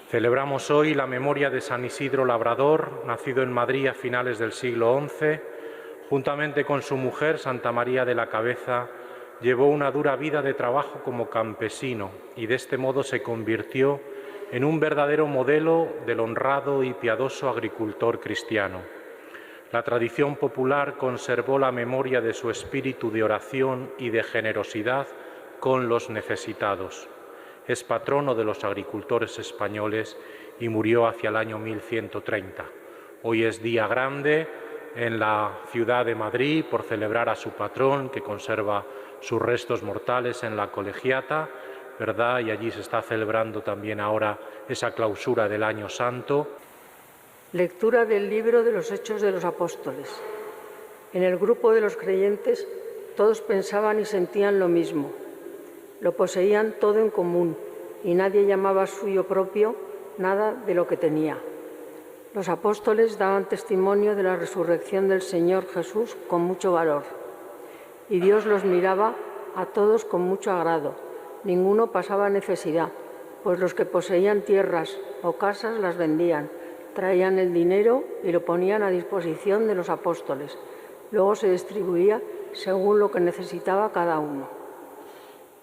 Celebramos hoy la memoria de San Isidro Labrador, nacido en Madrid a finales del siglo XI. Juntamente con su mujer, Santa María de la Cabeza, llevó una dura vida de trabajo como campesino y de este modo se convirtió en un verdadero modelo del honrado y piadoso agricultor cristiano. La tradición popular conservó la memoria de su espíritu de oración y de generosidad con los necesitados. Es patrono de los agricultores españoles y murió hacia el año 1130. Hoy es día grande en la ciudad de Madrid por celebrar a su patrón, que conserva sus restos mortales en la Colegiata, ¿verdad? Y allí se está celebrando también ahora esa clausura del Año Santo. Lectura del libro de los Hechos de los Apóstoles. En el grupo de los creyentes todos pensaban y sentían lo mismo. Lo poseían todo en común y nadie llamaba suyo propio nada de lo que tenía. Los apóstoles daban testimonio de la resurrección del Señor Jesús con mucho valor. Y Dios los miraba a todos con mucho agrado. Ninguno pasaba necesidad, pues los que poseían tierras o casas las vendían, traían el dinero y lo ponían a disposición de los apóstoles. Luego se distribuía según lo que necesitaba cada uno.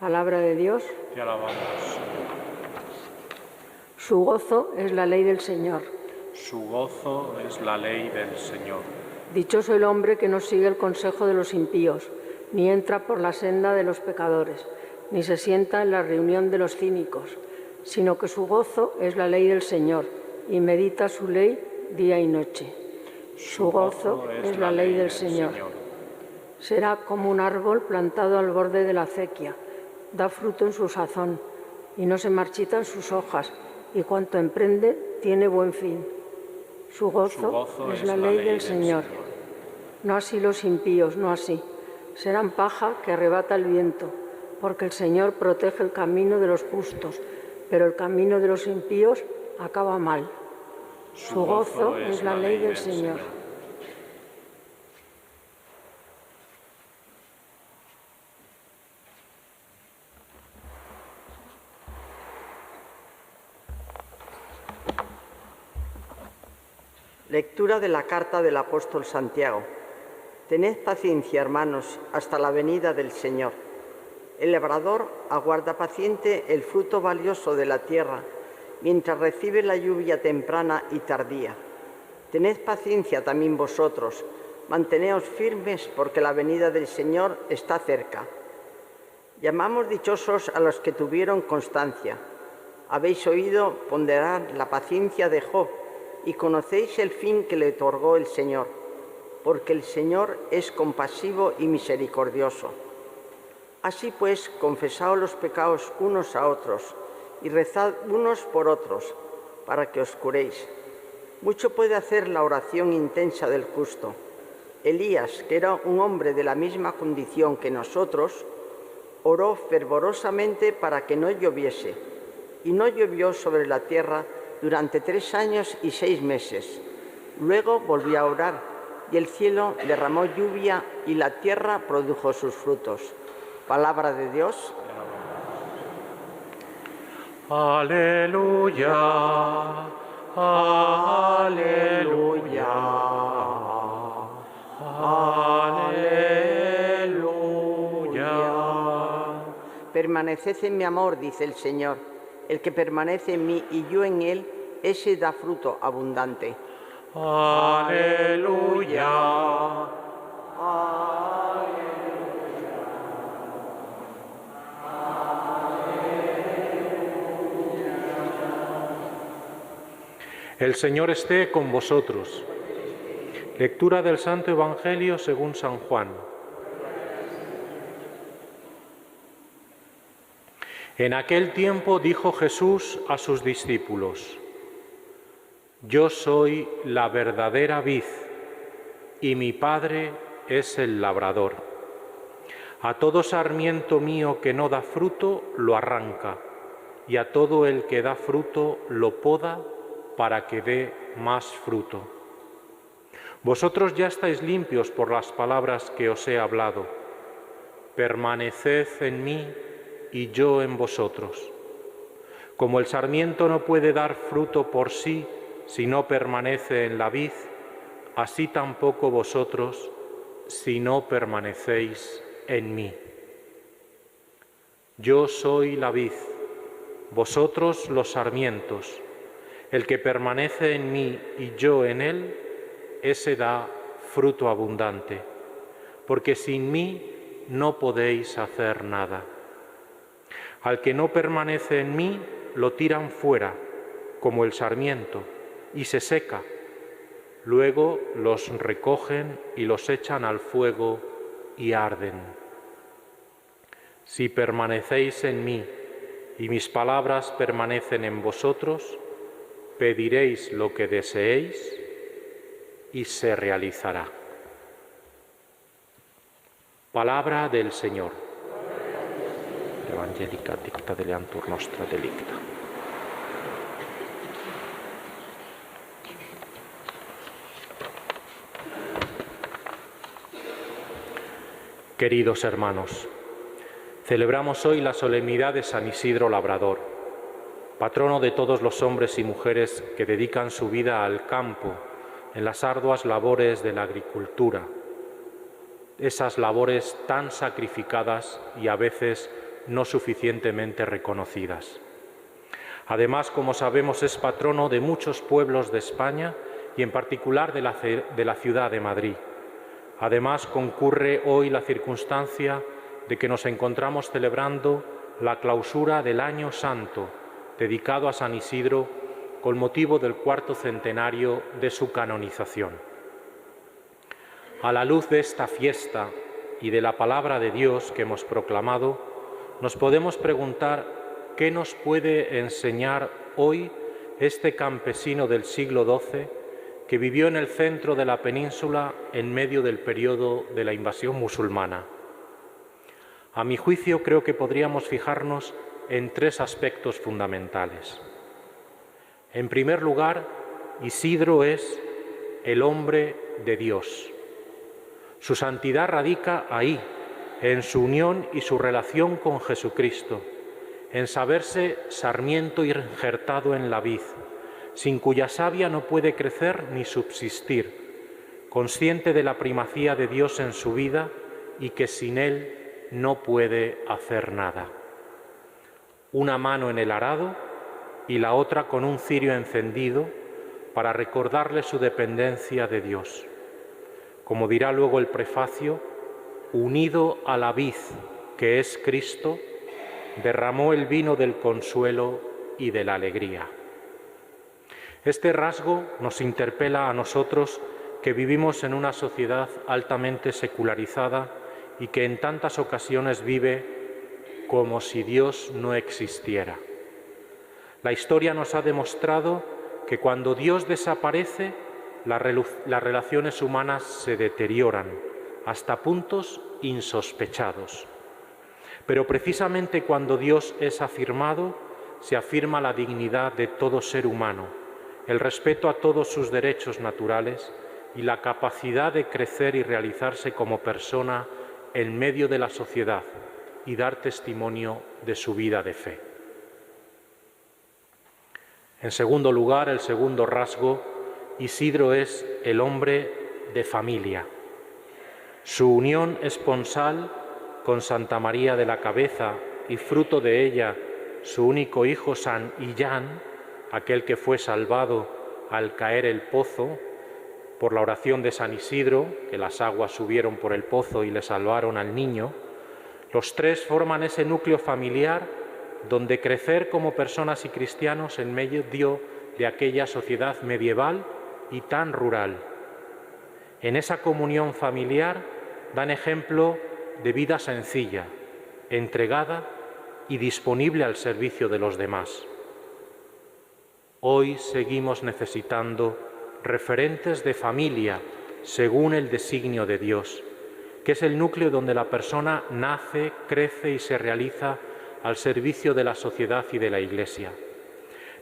Palabra de Dios. Te alabamos. Su gozo es la ley del Señor. Su gozo es la ley del Señor. Dichoso el hombre que no sigue el consejo de los impíos, ni entra por la senda de los pecadores, ni se sienta en la reunión de los cínicos, sino que su gozo es la ley del Señor, y medita su ley día y noche. Su gozo es la ley del Señor. Será como un árbol plantado al borde de la acequia, da fruto en su sazón, y no se marchitan sus hojas, y cuanto emprende tiene buen fin. Su gozo es la ley del Señor. No así los impíos, no así. Serán paja que arrebata el viento, porque el Señor protege el camino de los justos, pero el camino de los impíos acaba mal. Su gozo es la ley del Señor. Lectura de la carta del apóstol Santiago. Tened paciencia, hermanos, hasta la venida del Señor. El labrador aguarda paciente el fruto valioso de la tierra, mientras recibe la lluvia temprana y tardía. Tened paciencia también vosotros, manteneos firmes, porque la venida del Señor está cerca. Llamamos dichosos a los que tuvieron constancia. Habéis oído ponderar la paciencia de Job, y conocéis el fin que le otorgó el Señor, porque el Señor es compasivo y misericordioso. Así pues, confesaos los pecados unos a otros y rezad unos por otros, para que os curéis. Mucho puede hacer la oración intensa del justo. Elías, que era un hombre de la misma condición que nosotros, oró fervorosamente para que no lloviese, y no llovió sobre la tierra durante 3 años y 6 meses. Luego volvió a orar, y el cielo derramó lluvia y la tierra produjo sus frutos. Palabra de Dios. Aleluya, aleluya, aleluya. Permaneced en mi amor, dice el Señor. El que permanece en mí y yo en él, ese da fruto abundante. Aleluya. El Señor esté con vosotros. Lectura del Santo Evangelio según San Juan. En aquel tiempo dijo Jesús a sus discípulos: Yo soy la verdadera vid, y mi Padre es el labrador. A todo sarmiento mío que no da fruto, lo arranca, y a todo el que da fruto, lo poda para que dé más fruto. Vosotros ya estáis limpios por las palabras que os he hablado. Permaneced en mí y yo en vosotros. Como el sarmiento no puede dar fruto por sí si no permanece en la vid, así tampoco vosotros si no permanecéis en mí. Yo soy la vid, vosotros los sarmientos. El que permanece en mí y yo en él, ese da fruto abundante, porque sin mí no podéis hacer nada. Al que no permanece en mí, lo tiran fuera, como el sarmiento, y se seca. Luego los recogen y los echan al fuego y arden. Si permanecéis en mí y mis palabras permanecen en vosotros, pediréis lo que deseéis y se realizará. Palabra del Señor. Evangelica dicta deleantur nostra delicta. Queridos hermanos, celebramos hoy la solemnidad de San Isidro Labrador, patrono de todos los hombres y mujeres que dedican su vida al campo, en las arduas labores de la agricultura, esas labores tan sacrificadas y a veces no suficientemente reconocidas. Además, como sabemos, es patrono de muchos pueblos de España y en particular de la ciudad de Madrid. Además, concurre hoy la circunstancia de que nos encontramos celebrando la clausura del Año Santo, dedicado a San Isidro con motivo del 4º centenario de su canonización. A la luz de esta fiesta y de la palabra de Dios que hemos proclamado, nos podemos preguntar qué nos puede enseñar hoy este campesino del siglo XII que vivió en el centro de la península en medio del periodo de la invasión musulmana. A mi juicio, creo que podríamos fijarnos en 3 aspectos fundamentales. En primer lugar, Isidro es el hombre de Dios. Su santidad radica ahí, en su unión y su relación con Jesucristo, en saberse sarmiento injertado en la vid, sin cuya savia no puede crecer ni subsistir, consciente de la primacía de Dios en su vida y que sin él no puede hacer nada. Una mano en el arado y la otra con un cirio encendido para recordarle su dependencia de Dios. Como dirá luego el prefacio, unido a la vid que es Cristo, derramó el vino del consuelo y de la alegría. Este rasgo nos interpela a nosotros que vivimos en una sociedad altamente secularizada y que en tantas ocasiones vive como si Dios no existiera. La historia nos ha demostrado que cuando Dios desaparece, las relaciones humanas se deterioran hasta puntos insospechados. Pero precisamente cuando Dios es afirmado, se afirma la dignidad de todo ser humano, el respeto a todos sus derechos naturales y la capacidad de crecer y realizarse como persona en medio de la sociedad y dar testimonio de su vida de fe. En segundo lugar, el segundo rasgo, Isidro es el hombre de familia. Su unión esponsal con Santa María de la Cabeza y fruto de ella su único hijo San Illán, aquel que fue salvado al caer el pozo por la oración de San Isidro, que las aguas subieron por el pozo y le salvaron al niño, los 3 forman ese núcleo familiar donde crecer como personas y cristianos en medio de aquella sociedad medieval y tan rural. En esa comunión familiar dan ejemplo de vida sencilla, entregada y disponible al servicio de los demás. Hoy seguimos necesitando referentes de familia según el designio de Dios, que es el núcleo donde la persona nace, crece y se realiza al servicio de la sociedad y de la Iglesia.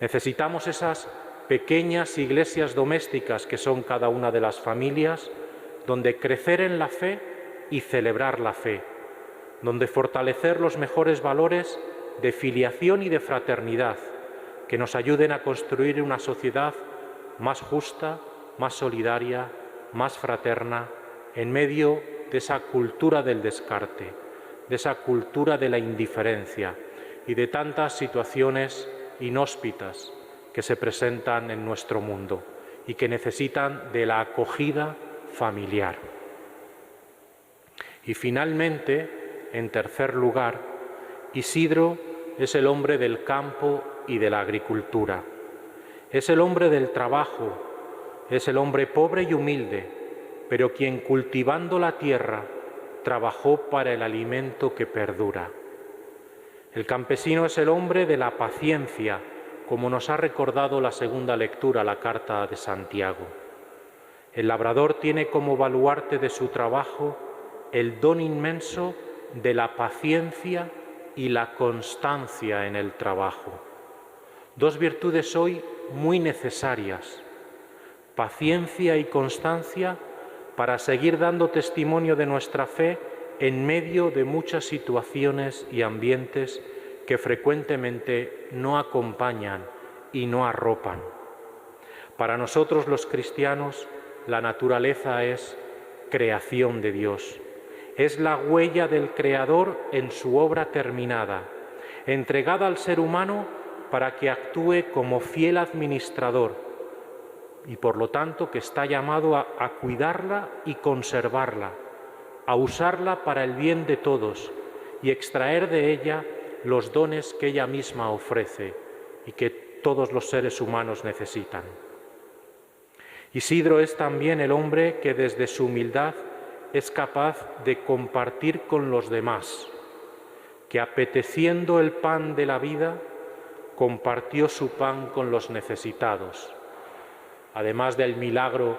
Necesitamos esas pequeñas iglesias domésticas que son cada una de las familias, donde crecer en la fe y celebrar la fe, donde fortalecer los mejores valores de filiación y de fraternidad, que nos ayuden a construir una sociedad más justa, más solidaria, más fraterna, en medio de esa cultura del descarte, de esa cultura de la indiferencia y de tantas situaciones inhóspitas que se presentan en nuestro mundo y que necesitan de la acogida familiar. Y finalmente, en tercer lugar, Isidro es el hombre del campo y de la agricultura. Es el hombre del trabajo, es el hombre pobre y humilde, pero quien cultivando la tierra trabajó para el alimento que perdura. El campesino es el hombre de la paciencia, como nos ha recordado la segunda lectura, la carta de Santiago. El labrador tiene como baluarte de su trabajo el don inmenso de la paciencia y la constancia en el trabajo. Dos virtudes hoy muy necesarias: paciencia y constancia para seguir dando testimonio de nuestra fe en medio de muchas situaciones y ambientes que frecuentemente no acompañan y no arropan. Para nosotros los cristianos, la naturaleza es creación de Dios. Es la huella del Creador en su obra terminada, entregada al ser humano para que actúe como fiel administrador y por lo tanto que está llamado a cuidarla y conservarla, a usarla para el bien de todos y extraer de ella los dones que ella misma ofrece y que todos los seres humanos necesitan. Isidro es también el hombre que desde su humildad es capaz de compartir con los demás, que apeteciendo el pan de la vida, compartió su pan con los necesitados. Además del milagro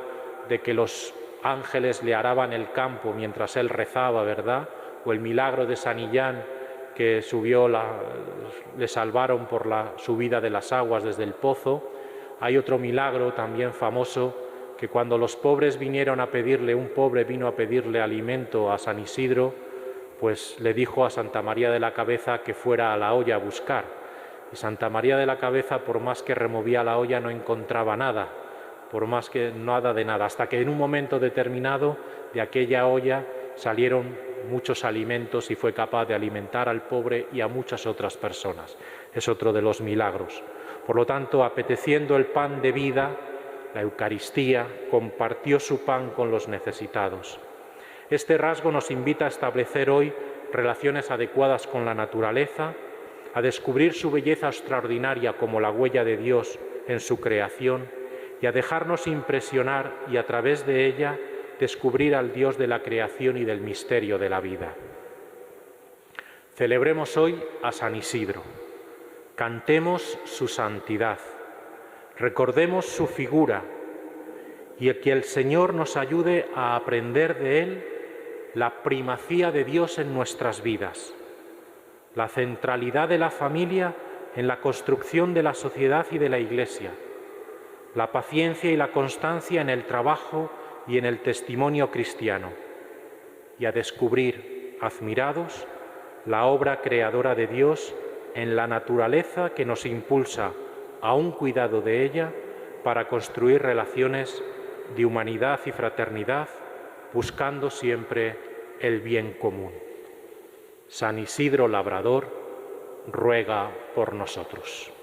de que los ángeles le araban el campo mientras él rezaba, ¿verdad? O el milagro de San Illán, que le salvaron por la subida de las aguas desde el pozo. Hay otro milagro también famoso, que cuando los pobres vinieron a pedirle, un pobre vino a pedirle alimento a San Isidro, pues le dijo a Santa María de la Cabeza que fuera a la olla a buscar. Y Santa María de la Cabeza, por más que removía la olla, no encontraba nada, por más que nada de nada, hasta que en un momento determinado de aquella olla salieron muchos alimentos y fue capaz de alimentar al pobre y a muchas otras personas. Es otro de los milagros. Por lo tanto, apeteciendo el pan de vida, la Eucaristía, compartió su pan con los necesitados. Este rasgo nos invita a establecer hoy relaciones adecuadas con la naturaleza, a descubrir su belleza extraordinaria como la huella de Dios en su creación y a dejarnos impresionar y a través de ella descubrir al Dios de la creación y del misterio de la vida. Celebremos hoy a San Isidro, cantemos su santidad, recordemos su figura y que el Señor nos ayude a aprender de él la primacía de Dios en nuestras vidas, la centralidad de la familia en la construcción de la sociedad y de la Iglesia, la paciencia y la constancia en el trabajo y en el testimonio cristiano, y a descubrir, admirados, la obra creadora de Dios en la naturaleza que nos impulsa a un cuidado de ella para construir relaciones de humanidad y fraternidad, buscando siempre el bien común. San Isidro Labrador ruega por nosotros.